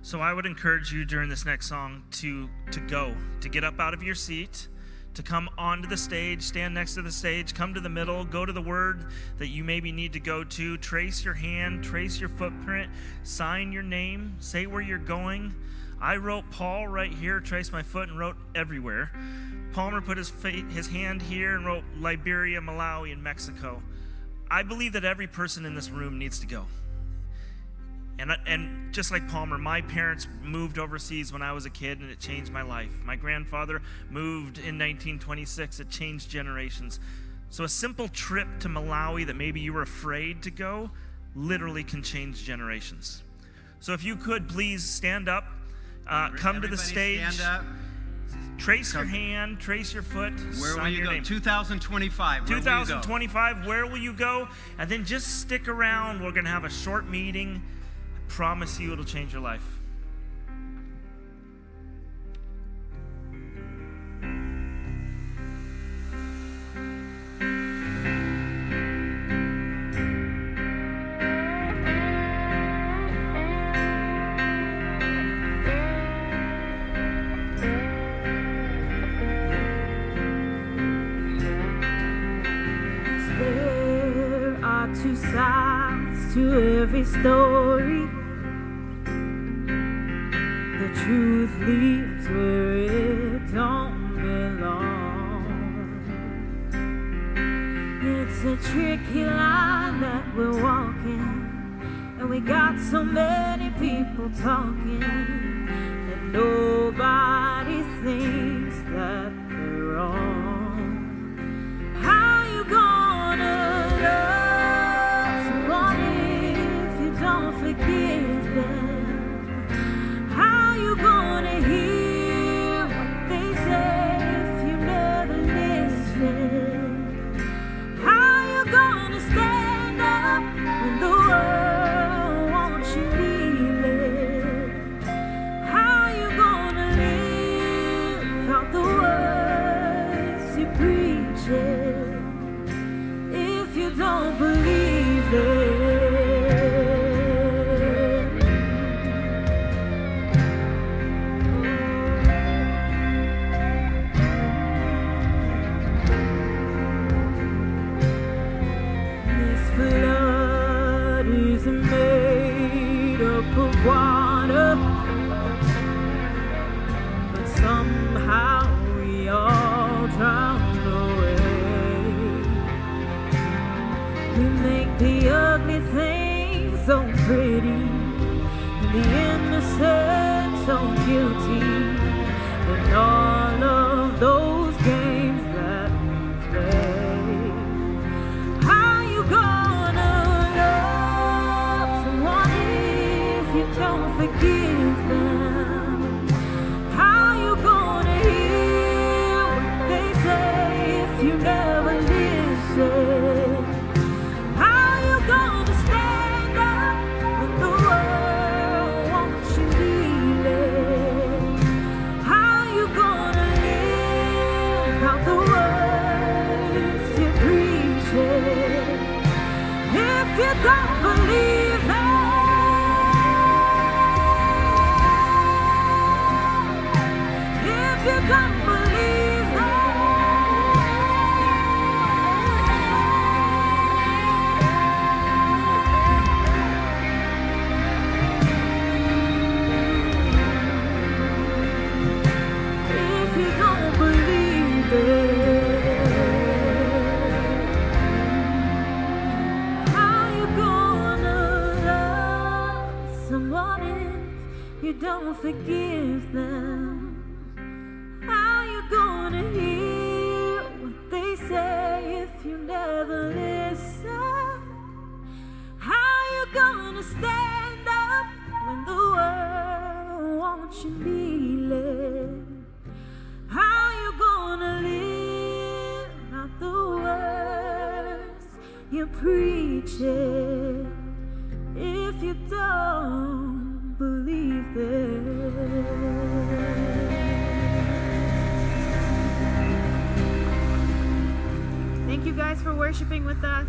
So I would encourage you during this next song to go, to get up out of your seat, to come onto the stage, stand next to the stage, come to the middle, go to the word that you maybe need to go to, trace your hand, trace your footprint, sign your name, say where you're going. I wrote Paul right here, traced my foot, and wrote everywhere. Palmer put his hand here and wrote Liberia, Malawi, and Mexico. I believe that every person in this room needs to go. And just like Palmer, my parents moved overseas when I was a kid, and it changed my life. My grandfather moved in 1926. It changed generations. So a simple trip to Malawi that maybe you were afraid to go literally can change generations. So if you could, please stand up, come to the stage, stand up. Trace your hand, trace your foot, Where sign will you your go? name. 2025. 2025, where will you go? And then just stick around. We're going to have a short meeting. I promise you it'll change your life. There are two sides to every story. The truth leads where it don't belong. It's a tricky line that we're walking, and we got so many people talking, and nobody thinks that they're wrong. How you gonna love someone if you don't forgive them? How you gonna hear what they say if you never listen? How you gonna stand up when the world wants you kneeling? How you gonna live out the words you preaching if you don't believe it? This flood is made up of water, but somehow we all drown away. We make the ugly things so pretty, and the innocent so guilty, and all of those games that we play. How you gonna love someone if you don't forgive them? How you gonna hear what they say if you never listen? How you gonna stand up when the world wants you kneeling? How you gonna live out the words you preaching if you don't believe it? If you don't believe it? If you don't believe it, how you gonna love someone if you don't forgive them? How you gonna hear what they say if you never listen? How you gonna stand up when the world wants you kneeling? How you gonna live out the words you're preaching if you don't believe them? Thank you guys for worshiping with us.